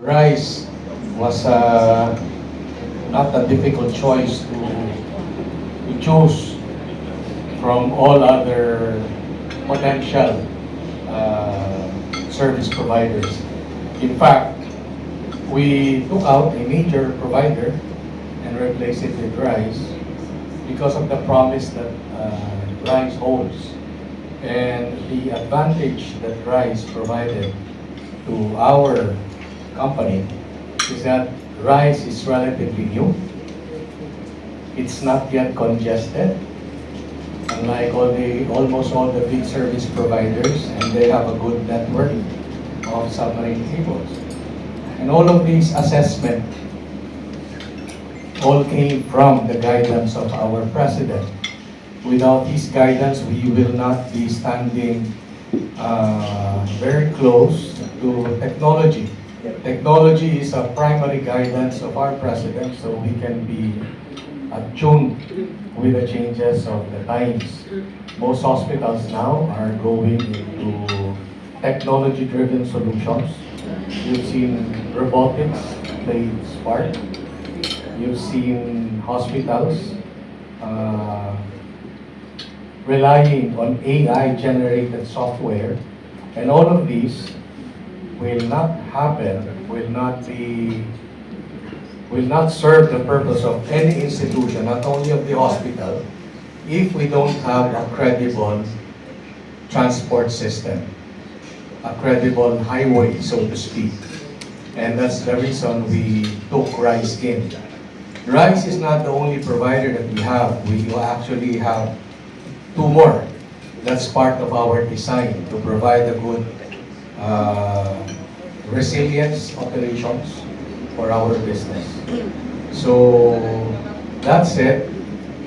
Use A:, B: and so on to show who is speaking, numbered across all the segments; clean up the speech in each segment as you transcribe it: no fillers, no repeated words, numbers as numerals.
A: Rice was not a difficult choice to choose from all other potential service providers. In fact, we took out a major provider and replaced it with Rice because of the promise that Rice holds and the advantage that Rice provided to our company is that Rice is relatively new. It's not yet congested, unlike almost all the big service providers, and they have a good network of submarine cables. And all of these assessment all came from the guidance of our president. Without his guidance, we will not be standing very close to technology. Technology is a primary guidance of our president, so we can be attuned with the changes of the times. Most hospitals now are going into technology-driven solutions. You've seen robotics play its part. You've seen hospitals relying on AI-generated software, and all of these will not happen, will not serve the purpose of any institution, not only of the hospital, if we don't have a credible transport system, a credible highway, so to speak. And that's the reason we took Rice in. Rice is not the only provider that we have. We actually have two more. That's part of our design, to provide a good resilience operations for our business. So, that's it.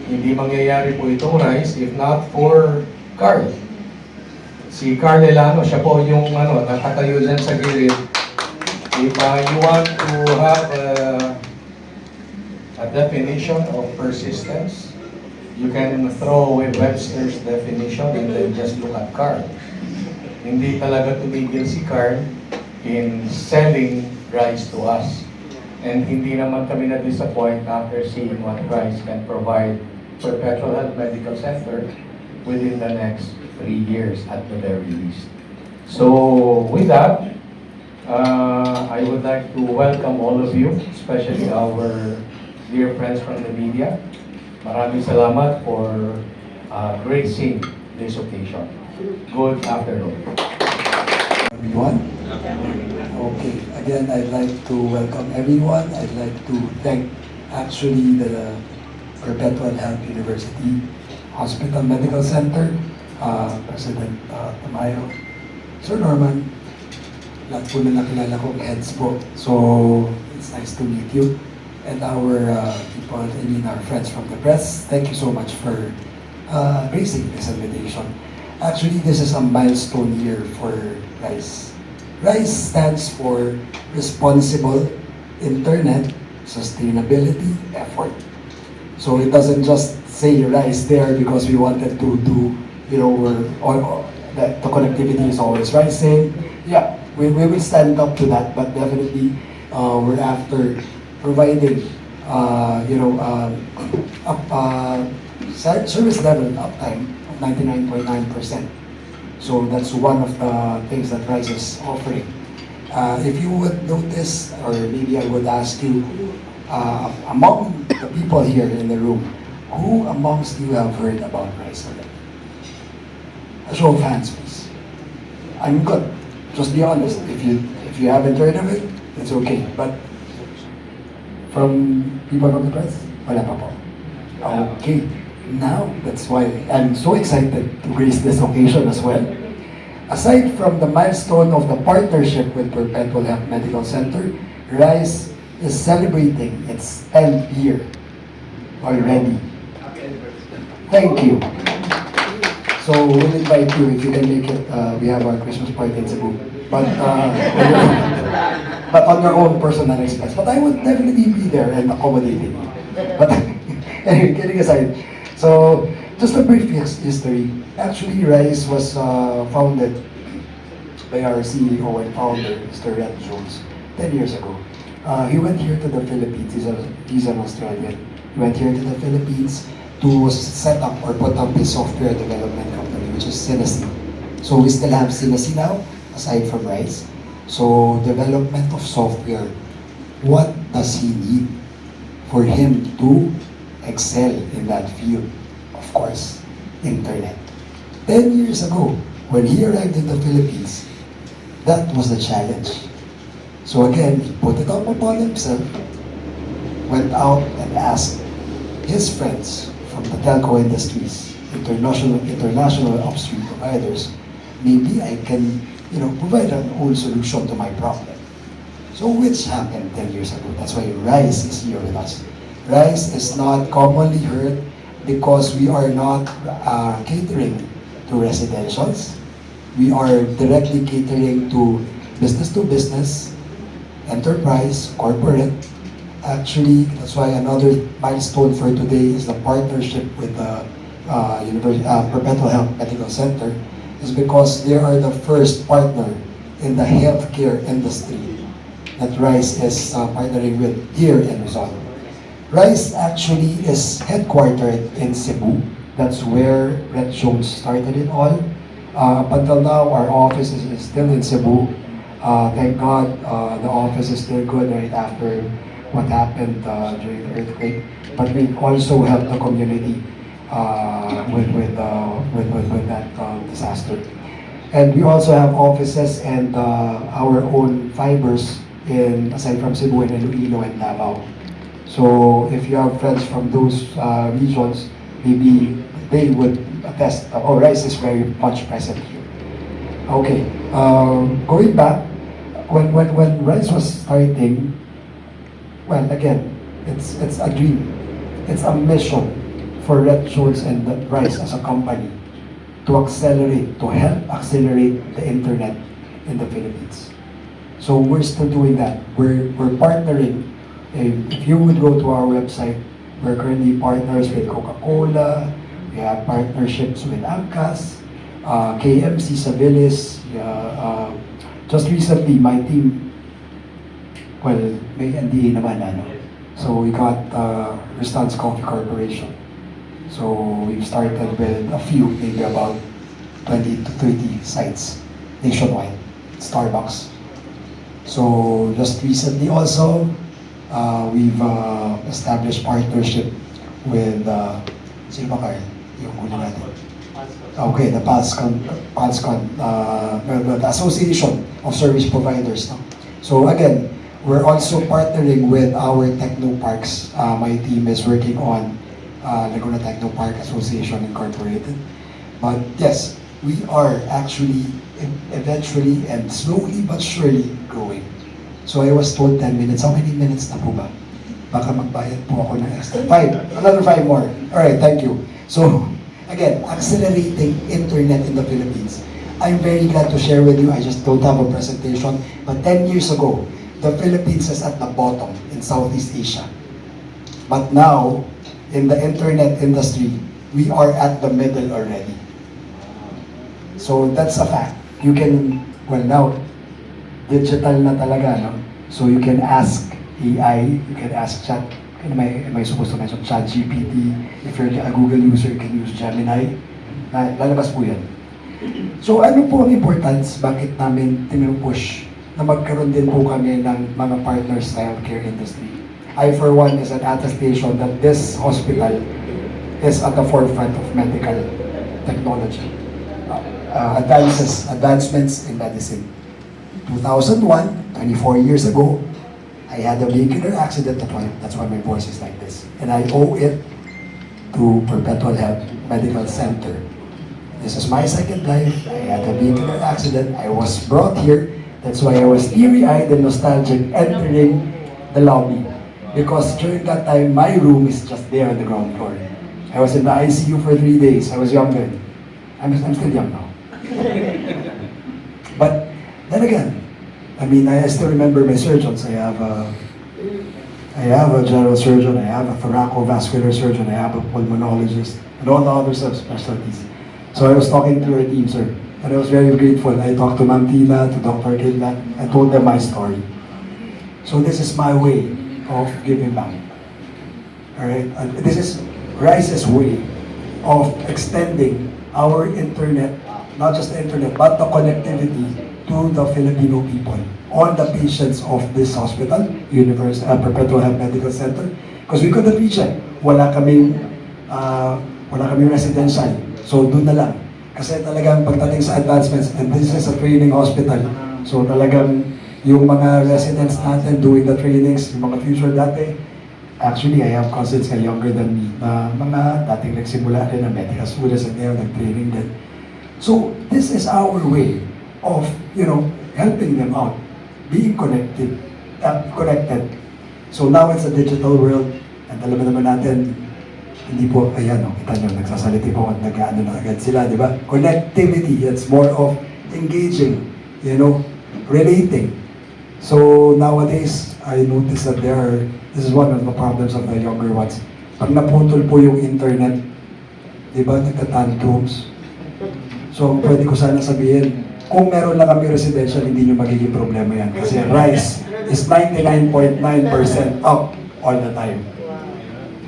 A: Hindi mangyayari po itong Rice if not for Carl. Si Carl Elano, siya po yung nakatayo dyan sa gilid. If you want to have a definition of persistence, you can throw away Webster's definition and then just look at Carl. Hindi talaga tumigil si Carl in selling Rice to us. And hindi naman kami na-disappoint after seeing what Rice can provide Perpetual Health Medical Center within the next 3 years at the very least. So with that, I would like to welcome all of you, especially our dear friends from the media. Maraming salamat for gracing this occasion. Good afternoon.
B: Everyone. Okay, again, I'd like to welcome everyone. I'd like to thank actually the Perpetual Health University Hospital Medical Center, President Tamayo, Sir Norman, lahat po na nakilala kong heads po. So, it's nice to meet you. And our people, I mean our friends from the press, thank you so much for gracing this invitation. Actually, this is a milestone year for RISE. RISE stands for Responsible Internet Sustainability Effort. So it doesn't just say RISE there because we wanted to do, the connectivity is always rising. Yeah, we will stand up to that, but definitely we're after providing, service level uptime of 99.9%. So that's one of the things that RISE is offering. If you would notice, or maybe I would ask you, among the people here in the room, who amongst you have heard about RISE already? A show of hands, please. I'm good. Just be honest. If you haven't heard of it, it's okay. But from people from the press, wala pa po. Okay. Now, that's why I'm so excited to grace this occasion as well. Aside from the milestone of the partnership with Perpetual Health Medical Center, RISE is celebrating its 10th year already. Thank you. So we'll invite you if you can make it. We have our Christmas party in Cebu, but on your own personal expense. But I would definitely be there and accommodating you. But anyway, kidding aside. So, just a brief history. Actually, RISE was founded by our CEO and founder, Mr. Red Jones, 10 years ago. He went here to the Philippines. He's an Australian. He went here to the Philippines to set up or put up his software development company, which is Synesy. So we still have Synesy now, aside from Rise. So development of software. What does he need for him to excel in that field? Of course, internet. 10 years ago, when he arrived in the Philippines, that was the challenge. So again, he put it up upon himself, went out and asked his friends from the telco industries, international upstream providers, maybe I can, provide an old solution to my problem. So which happened 10 years ago. That's why Rise is here with us. Rise is not commonly heard because we are not catering to residentials. We are directly catering to business, enterprise, corporate. Actually, that's why another milestone for today is the partnership with the Perpetual Health Medical Center, is because they are the first partner in the healthcare industry that Rise is partnering with here in Luzon. Rise actually is headquartered in Cebu. That's where Red Jones started it all. Up until now, our office is still in Cebu. Thank God, the office is still good right after what happened during the earthquake. But we also helped the community with that disaster. And we also have offices and our own fibers aside from Cebu and Iloilo and Davao. So if you have friends from those regions, maybe they would attest. Rise is very much present here. Okay, going back, when Rise was starting, well, again, it's a dream. It's a mission for Red Jones and Rise as a company to help accelerate the internet in the Philippines. So we're still doing that. We're partnering. If you would go to our website, we're currently partners with Coca-Cola. We have partnerships with Angkas, KMC Sabilis. Just recently, my team, well, may NDA naman, So we got Ristance Coffee Corporation. So we've started with a few, maybe about 20 to 30 sites nationwide, Starbucks. So just recently also, we've established partnership with, sino ba Carl? Yung huli natin. Okay, the PALSCON, the Association of Service Providers. No? So again, we're also partnering with our technoparks. My team is working on Laguna Technopark Association Incorporated. But yes, we are actually eventually and slowly but surely growing. So I was told 10 minutes. How many minutes na po ba? Baka magbayad po ako ng extra. 5. Another 5 more. Alright, thank you. So, again, accelerating internet in the Philippines. I'm very glad to share with you. I just don't have a presentation. But 10 years ago, the Philippines is at the bottom in Southeast Asia. But now, in the internet industry, we are at the middle already. So that's a fact. You can, well now, digital na talaga, no? So you can ask AI, you can ask chat, am I supposed to mention ChatGPT? If you're a Google user, you can use Gemini. Lalabas po yan. So ano po ang importance, bakit namin tinupush na magkaroon din po kami ng mga partners sa healthcare industry? I for one is an attestation that this hospital is at the forefront of medical technology. Advancements in medicine. 2001, 24 years ago, I had a vehicular accident. That's why my voice is like this. And I owe it to Perpetual Health Medical Center. This is my second life. I had a vehicular accident. I was brought here. That's why I was teary-eyed and nostalgic entering the lobby. Because during that time, my room is just there on the ground floor. I was in the ICU for 3 days. I was young then. I'm still young now. But then again, I mean, I still remember my surgeons. I have a general surgeon, I have a thoraco-vascular surgeon, I have a pulmonologist, and all the other subspecialties. So I was talking to your team, sir, and I was very grateful. I talked to Ma'am Tina, to Dr. Gilda, I told them my story. So this is my way of giving back. Alright? This is Rice's way of extending our internet, not just the internet, but the connectivity to the Filipino people, all the patients of this hospital, Perpetual Health Medical Center, because we couldn't reach it. Wala kaming residential. So doon na lang. Kasi talagang pagdating sa advancements, and this is a training hospital, so talagang yung mga residents natin doing the trainings, yung mga future dati, actually, I have cousins na younger than me, na mga dating nagsimula rin na medical students and ngayon nag-training din. So, this is our way of, helping them out, being connected. So now it's a digital world, and alam naman natin, hindi po, ayan, kita nyo, nagsasaliti po at nag-ano na agad sila, di ba? Connectivity, it's more of engaging, relating. So nowadays, I notice that this is one of the problems of the younger ones. Pag naputol po yung internet, di ba, nagka-tantrums. So pwede ko sana sabihin, kung meron lang kami residential, hindi nyo magiging problema yan. Kasi Rice is 99.9% up all the time.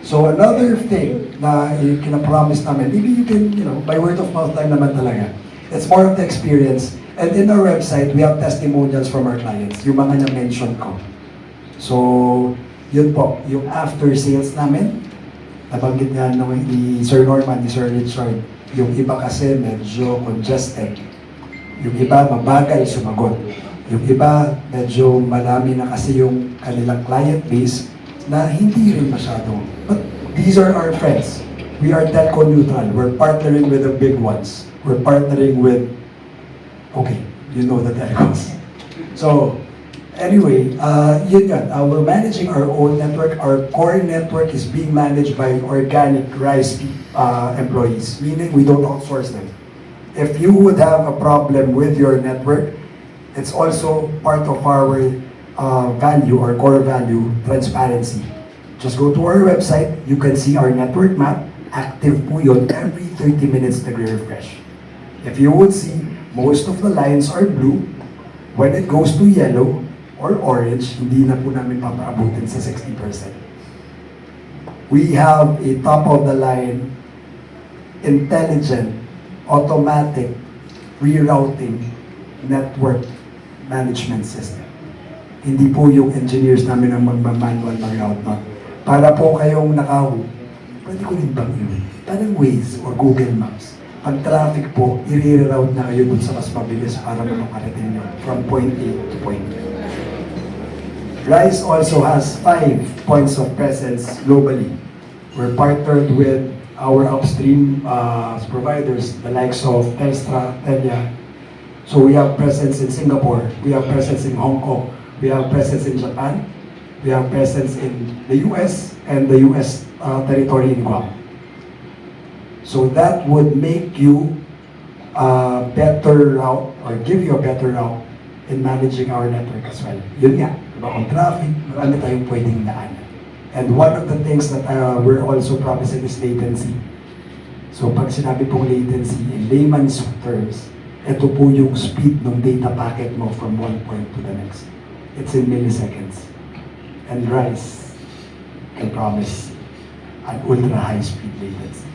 B: So another thing na kinapromise namin, maybe you can, by word of mouth lang naman talaga. It's more of the experience. And in our website, we have testimonials from our clients, yung mga na-mention ko. So, yun po, yung after sales namin, nabanggit nga ni Sir Norman, ni Sir Richard, yung iba kasi medyo congested. Yung iba mabagal sumagot. Yung iba medyo malami na kasi yung kanilang client base na hindi rin masyado. But these are our friends. We are telco neutral. We're partnering with the big ones. We're partnering with, okay, you know the telcos. So, anyway, yun yan. We're managing our own network. Our core network is being managed by organic Rice employees, meaning we don't outsource them. If you would have a problem with your network, it's also part of our value, our core value, transparency. Just go to our website, you can see our network map, active po yun, every 30 minutes nagre-refresh. If you would see, most of the lines are blue. When it goes to yellow or orange, hindi na po namin papaabutin sa 60%. We have a top-of-the-line, intelligent, automatic rerouting network management system. Hindi po yung engineers namin ang magmamanual mag-route na. Para po kayong pwede ko rin bang yun? Parang Waze or Google Maps. Pag traffic po, i-reroute na kayo dun sa mas mabilis para makarating nyo from point A to point B. Rice also has 5 points of presence globally. We're partnered with our upstream providers, the likes of Telstra, Telia. So we have presence in Singapore, we have presence in Hong Kong, we have presence in Japan, we have presence in the US and the US territory in Guam. So that would make you a better route or give you a better route in managing our network as well. Yun nga, diba, on traffic, marami tayong pwedeng daanan. And one of the things that we're also promising is latency. So pag sinabi pong latency, in layman's terms, ito po yung speed ng data packet mo from one point to the next. It's in milliseconds. And Rice can promise an ultra high speed latency.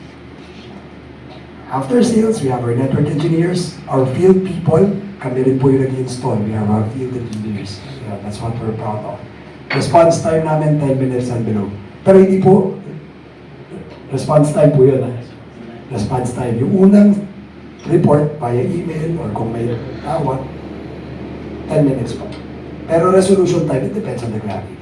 B: After sales, we have our network engineers, our field people, kami rin po yung nag-install. We have our field engineers. Yeah, that's what we're proud of. Response time namin, 10 minutes and below. Pero hindi po, response time po yun. Response time. Yung unang report via email or kung may tawag, 10 minutes po. Pero resolution time, it depends on the gravity.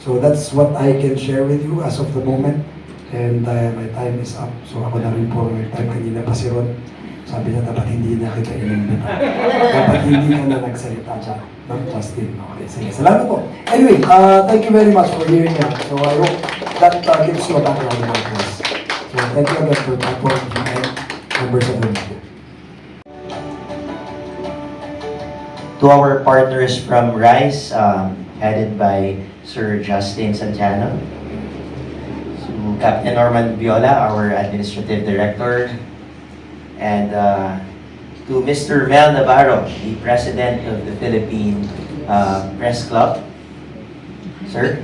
B: So that's what I can share with you as of the moment. And my time is up. So ako na rin po, may time kanina pa si Ron. Sabi niya, dapat hindi na kita inimbita. Dapat hindi ka na nagsalita dyan. No, Justin. Okay, sige. Salamat po. Anyway, thank you very much for hearing that. So I hope that gives you a background about this. So thank you again for supporting and members of the media.
C: To our partners from RISE, headed by Sir Justin Santiano, to Captain Norman Viola, our Administrative Director, and to Mr. Mel Navarro, the President of the Philippine Press Club, sir.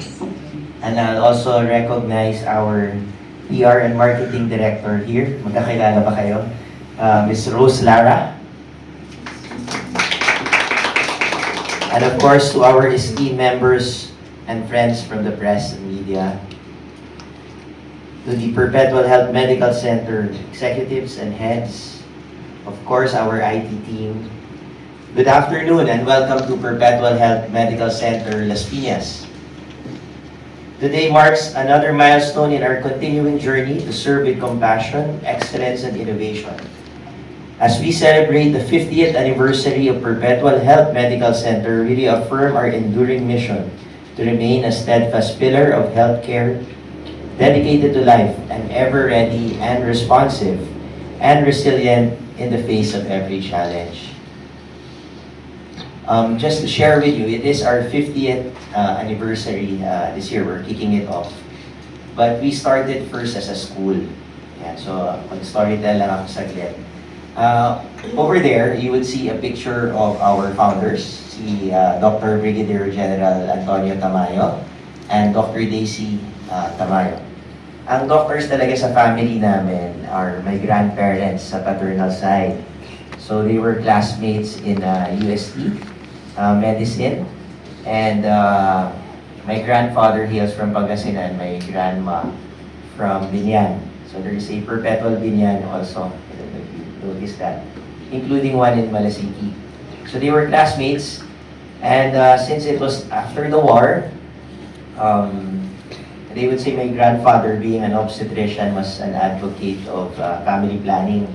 C: And I'll also recognize our PR and Marketing Director here. Magkakilala ba kayo? Ms. Rose Lara. And of course, to our esteemed members and friends from the press and media, to the Perpetual Health Medical Center executives and heads, of course, our IT team. Good afternoon and welcome to Perpetual Health Medical Center, Las Piñas. Today marks another milestone in our continuing journey to serve with compassion, excellence, and innovation. As we celebrate the 50th anniversary of Perpetual Health Medical Center, we reaffirm our enduring mission to remain a steadfast pillar of healthcare, dedicated to life and ever ready and responsive and resilient in the face of every challenge. Just to share with you, it is our 50th anniversary this year. We're kicking it off. But we started first as a school. Yeah, so, mag-storytell lang ako saglit. Over there, you would see a picture of our founders, si Dr. Brigadier General Antonio Tamayo and Dr. Daisy Tamayo. Ang doctors talaga sa family namin are my grandparents sa paternal side. So they were classmates in UST medicine, and my grandfather hails from Pangasinan, my grandma from Binyan. So there is a perpetual Binyan also, I don't know if you noticed that, including one in Malasiki. So they were classmates, and since it was after the war, they would say my grandfather, being an obstetrician, was an advocate of family planning.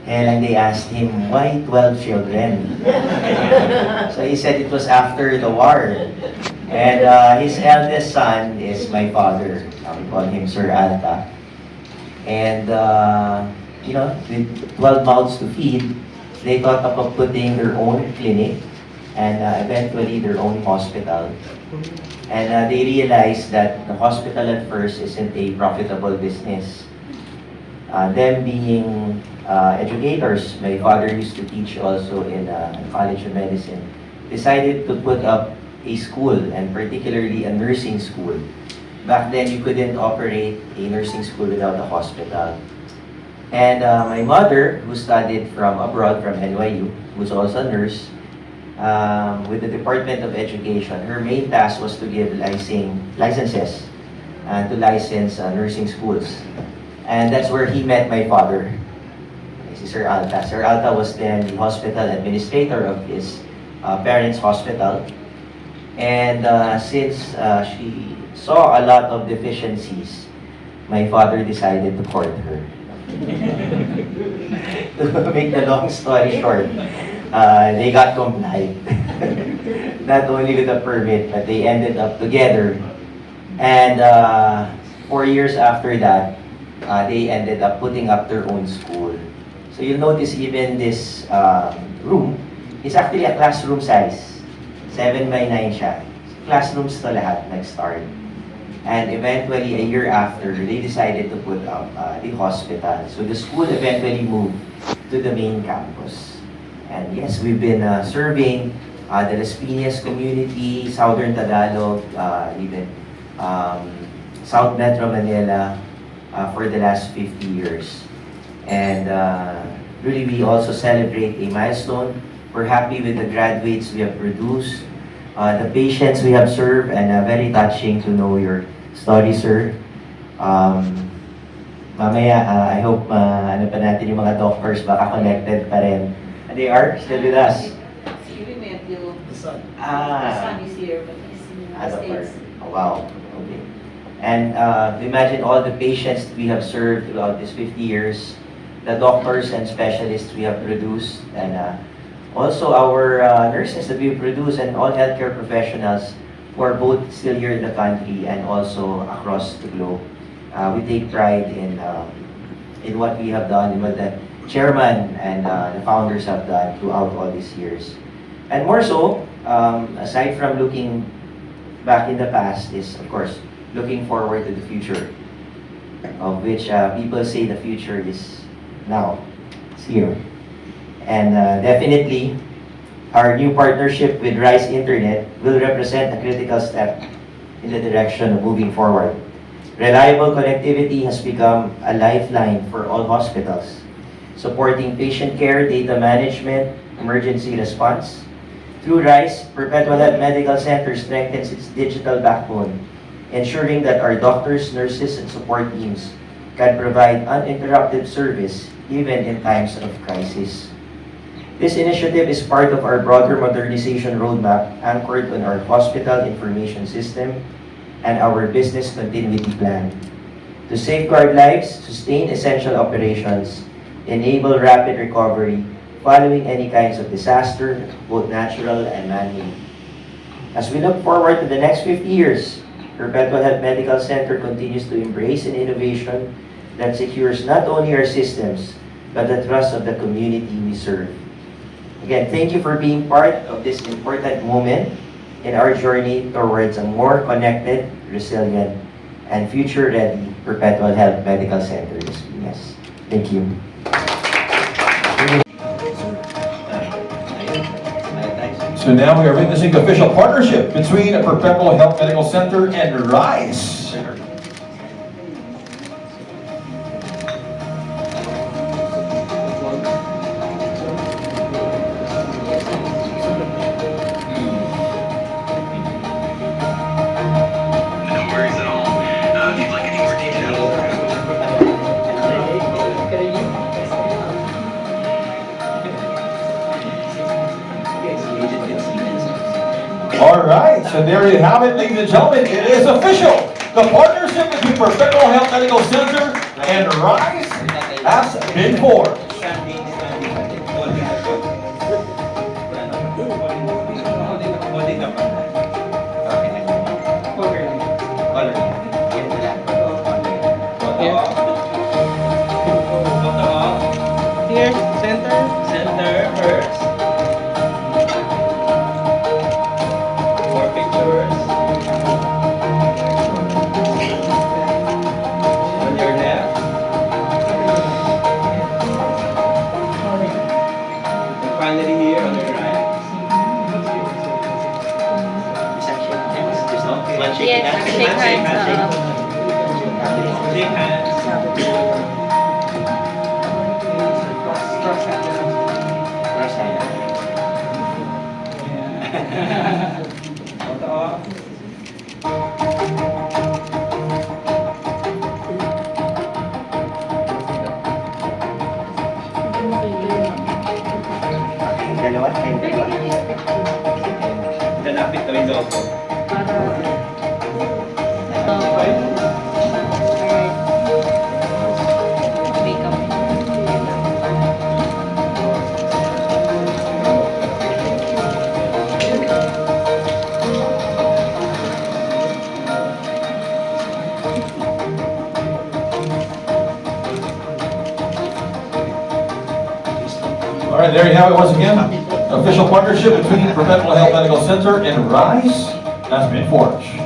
C: Kaya lang they asked him, why 12 children? So he said it was after the war. And his eldest son is my father. We call him Sir Alta. And, with 12 mouths to feed, they thought of putting their own clinic and eventually their own hospital. And they realized that the hospital at first isn't a profitable business. Them being educators, my father used to teach also in College of Medicine, decided to put up a school, and particularly a nursing school. Back then, you couldn't operate a nursing school without a hospital. And my mother, who studied from abroad, from NYU, who's also a nurse, with the Department of Education, her main task was to give licenses to license nursing schools. And that's where he met my father, si Sir Alta. Sir Alta was then the hospital administrator of his parents' hospital. And since she saw a lot of deficiencies, my father decided to court her. To make the long story short, they got complied. Not only with the permit, but they ended up together. And 4 years after that, they ended up putting up their own school. So you'll notice even this room is actually a classroom size. 7 by 9 siya. Classrooms to lahat nag-start. And eventually, a year after, they decided to put up the hospital. So the school eventually moved to the main campus. And yes, we've been serving the Las Piñas community, Southern Tagalog, even South Metro Manila for the last 50 years. And really, we also celebrate a milestone. We're happy with the graduates we have produced, the patients we have served, and very touching to know your story, sir. Mamaya, I hope ano pa natin yung mga doctors baka connected pa rin. And they are still with us.
D: We met you.
B: The son.
D: The son is here, but he's in the States.
C: Oh, wow. Okay. And imagine all the patients we have served throughout these 50 years, the doctors and specialists we have produced, and also our nurses that we produce, and all healthcare professionals who are both still here in the country and also across the globe. We take pride in what we have done, in what the chairman and the founders have done throughout all these years. And more so, aside from looking back in the past, is of course looking forward to the future, of which people say the future is now. It's here. And definitely, our new partnership with Rise Internet will represent a critical step in the direction of moving forward. Reliable connectivity has become a lifeline for all hospitals, supporting patient care, data management, emergency response. Through RISE, Perpetual Health Medical Center strengthens its digital backbone, ensuring that our doctors, nurses, and support teams can provide uninterrupted service even in times of crisis. This initiative is part of our broader modernization roadmap anchored on our hospital information system and our business continuity plan to safeguard lives, sustain essential operations, enable rapid recovery following any kinds of disaster, both natural and man-made. As we look forward to the next 50 years, Perpetual Health Medical Center continues to embrace an innovation that secures not only our systems, but the trust of the community we serve. Again, thank you for being part of this important moment in our journey towards a more connected, resilient, and future-ready Perpetual Health Medical Center. Yes. Thank you.
E: So now we are witnessing the official partnership between Perpetual Health Medical Center and RISE.
F: No worries at all. If you'd like any more
E: All right, so there you have it, ladies and gentlemen. It is official. The partnership between Perpetual Health Medical Center and RISE has been formed.
G: Here, center first. More pictures. On your left. And finally here on your right.
D: Yes, shake hands.
G: Shake hands. Photo op.
C: Dalawa, kayo dalawa.
G: Lalapit ko yung logo.
E: All right, there you have it once again. Official partnership between Perpetual Health Medical Center and RISE has been forged.